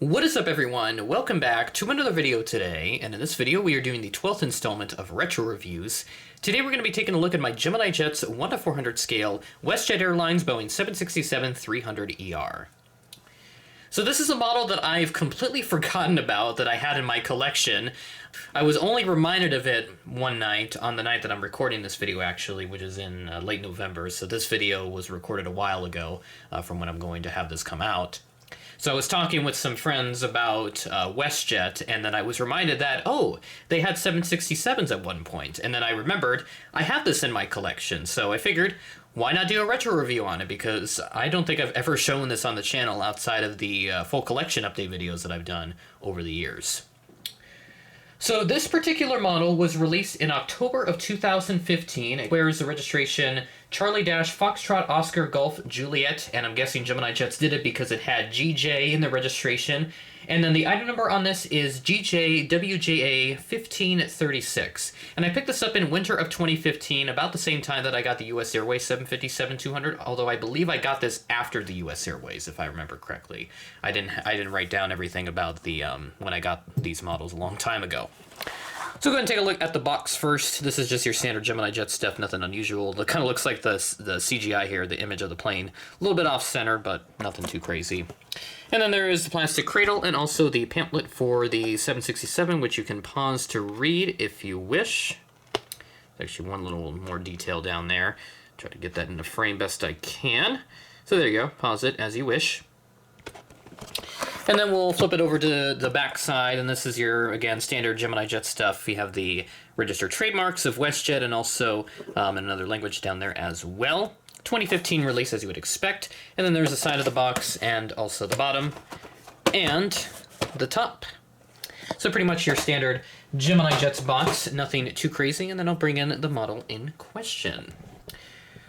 What is up, everyone? Welcome back to another video today, and in this video we are doing the 12th installment of Retro Reviews. Today we're going to be taking a look at my Gemini Jets 1:400 scale WestJet Airlines Boeing 767-300ER. So this is a model that I've completely forgotten about that I had in my collection. I was only reminded of it one night, on the night that I'm recording this video actually, which is in late November, so this video was recorded a while ago from when I'm going to have this come out. So I was talking with some friends about WestJet, and then I was reminded that, oh, they had 767s at one point. And then I remembered, I have this in my collection, so I figured, why not do a retro review on it? Because I don't think I've ever shown this on the channel outside of the full collection update videos that I've done over the years. So this particular model was released in October of 2015. It wears the registration Charlie-Foxtrot Oscar Golf Juliet, and I'm guessing Gemini Jets did it because it had GJ in the registration. And then the item number on this is GJWJA 1536. And I picked this up in winter of 2015, about the same time that I got the US Airways 757-200, although I believe I got this after the US Airways, if I remember correctly. I didn't write down everything about the when I got these models a long time ago. So go ahead and take a look at the box first. This is just your standard Gemini Jet stuff, nothing unusual. It kind of looks like the CGI here, the image of the plane. A little bit off-center, but nothing too crazy. And then there is the plastic cradle and also the pamphlet for the 767, which you can pause to read if you wish. There's actually one little more detail down there. Try to get that in the frame best I can. So there you go. Pause it as you wish. And then we'll flip it over to the back side, and this is your, again, standard Gemini Jet stuff. We have the registered trademarks of WestJet and also another language down there as well. 2015 release, as you would expect. And then there's the side of the box and also the bottom and the top. So pretty much your standard Gemini Jets box, nothing too crazy. And then I'll bring in the model in question.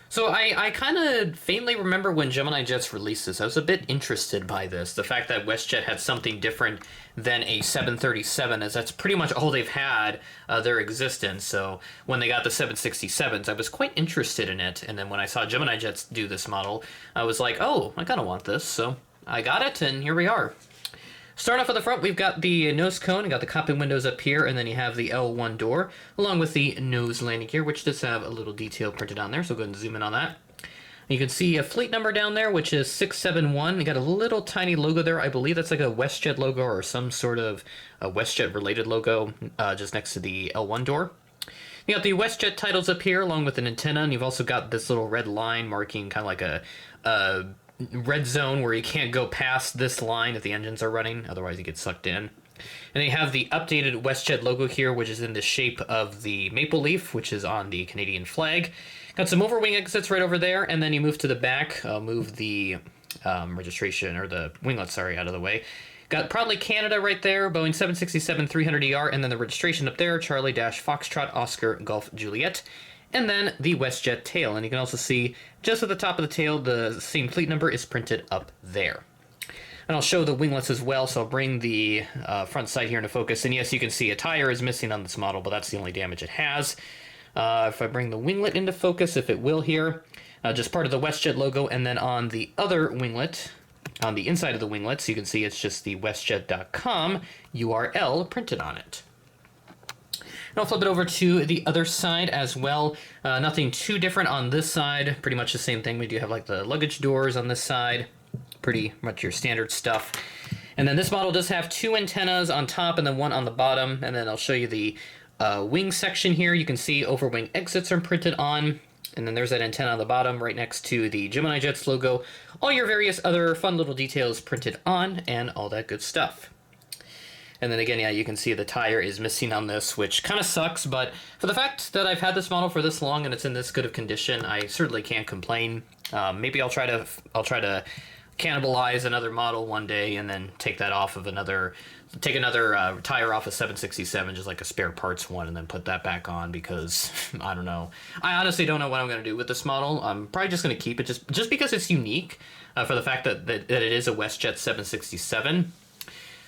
So I kind of faintly remember when Gemini Jets released this. I was a bit interested by this. The fact that WestJet had something different than a 737, as that's pretty much all they've had their existence. So when they got the 767s, I was quite interested in it. And then when I saw Gemini Jets do this model, I was like, oh, I kind of want this. So I got it, and here we are. Start off at the front, we've got the nose cone, you got the cockpit windows up here, and then you have the L1 door, along with the nose landing gear, which does have a little detail printed on there, so go ahead and zoom in on that. You can see a fleet number down there, which is 671. You got a little tiny logo there. I believe that's like a WestJet logo or some sort of a WestJet-related logo just next to the L1 door. You got the WestJet titles up here, along with an antenna, and you've also got this little red line marking kind of like a red zone where you can't go past this line if the engines are running, otherwise you get sucked in. And then you have the updated WestJet logo here, which is in the shape of the maple leaf, which is on the Canadian flag. Got some overwing exits right over there, and then you move to the back, move the registration, or the winglet, sorry, out of the way. Got probably Canada right there, Boeing 767-300ER, and then the registration up there, Charlie-Foxtrot Oscar Golf Juliet. And then the WestJet tail, and you can also see just at the top of the tail, the same fleet number is printed up there. And I'll show the winglets as well, so I'll bring the front side here into focus. And yes, you can see a tire is missing on this model, but that's the only damage it has. If I bring the winglet into focus, if it will here, just part of the WestJet logo, and then on the other winglet, on the inside of the winglets, you can see it's just the WestJet.com URL printed on it. And I'll flip it over to the other side as well. Nothing too different on this side. Pretty much the same thing. We do have like the luggage doors on this side. Pretty much your standard stuff. And then this model does have two antennas on top and then one on the bottom. And then I'll show you the wing section here. You can see overwing exits are printed on. And then there's that antenna on the bottom right next to the Gemini Jets logo. All your various other fun little details printed on and all that good stuff. And then again, yeah, you can see the tire is missing on this, which kind of sucks, but for the fact that I've had this model for this long and it's in this good of condition, I certainly can't complain. Maybe I'll try to cannibalize another model one day and then take that off of another tire off a 767, just like a spare parts one, and then put that back on because I don't know. I honestly don't know what I'm going to do with this model. I'm probably just going to keep it just because it's unique for the fact that it is a WestJet 767.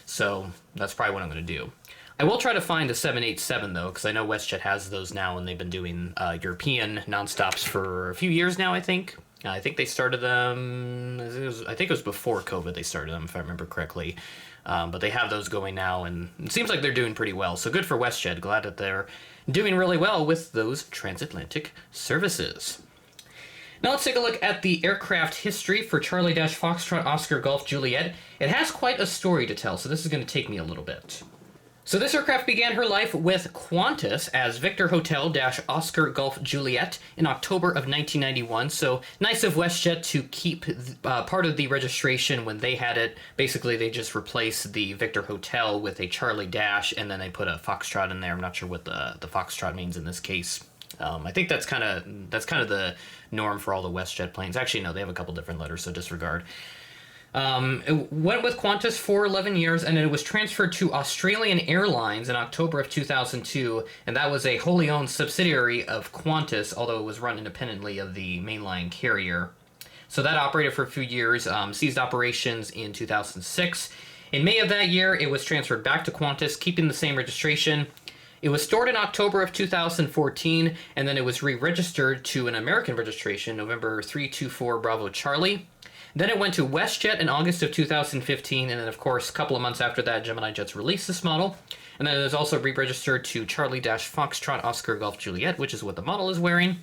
So that's probably what I'm going to do. I will try to find a 787, though, because I know WestJet has those now, and they've been doing European nonstops for a few years now, I think. I think they started them, I think it was before COVID they started them, if I remember correctly. But they have those going now, and it seems like they're doing pretty well. So good for WestJet. Glad that they're doing really well with those transatlantic services. Now let's take a look at the aircraft history for Charlie-Foxtrot Oscar Golf Juliet. It has quite a story to tell, so this is going to take me a little bit. So this aircraft began her life with Qantas as Victor Hotel Oscar Golf Juliet in October of 1991. So nice of WestJet to keep part of the registration when they had it. Basically, they just replaced the Victor Hotel with a Charlie Dash, and then they put a Foxtrot in there. I'm not sure what the Foxtrot means in this case. I think that's kind of the norm for all the WestJet planes. Actually, no, they have a couple different letters, so disregard. It went with Qantas for 11 years, and then it was transferred to Australian Airlines in October of 2002, and that was a wholly owned subsidiary of Qantas, although it was run independently of the mainline carrier. So that operated for a few years, ceased operations in 2006. In May of that year, it was transferred back to Qantas, keeping the same registration. It was stored in October of 2014, and then it was re-registered to an American registration, November 324 Bravo Charlie. Then it went to WestJet in August of 2015, and then, of course, a couple of months after that, Gemini Jets released this model. And then it was also re-registered to Charlie-Foxtrot Oscar Golf Juliet, which is what the model is wearing.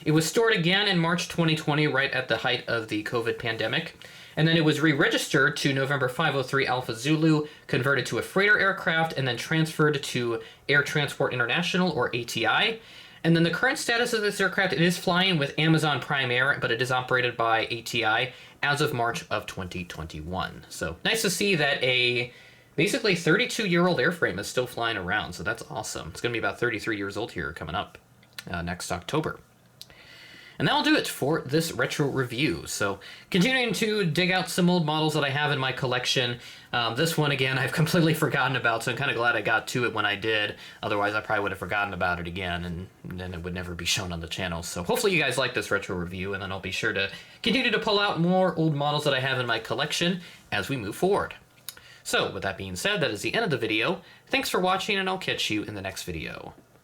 It was stored again in March 2020, right at the height of the COVID pandemic. And then it was re-registered to November 503 Alpha Zulu, converted to a freighter aircraft, and then transferred to Air Transport International, or ATI. And then the current status of this aircraft, it is flying with Amazon Prime Air, but it is operated by ATI as of March of 2021. So nice to see that a basically 32-year-old airframe is still flying around, so that's awesome. It's going to be about 33 years old here coming up next October. And that'll do it for this retro review. So continuing to dig out some old models that I have in my collection. This one, again, I've completely forgotten about, so I'm kind of glad I got to it when I did. Otherwise, I probably would have forgotten about it again, and then it would never be shown on the channel. So hopefully you guys like this retro review, and then I'll be sure to continue to pull out more old models that I have in my collection as we move forward. So with that being said, that is the end of the video. Thanks for watching, and I'll catch you in the next video.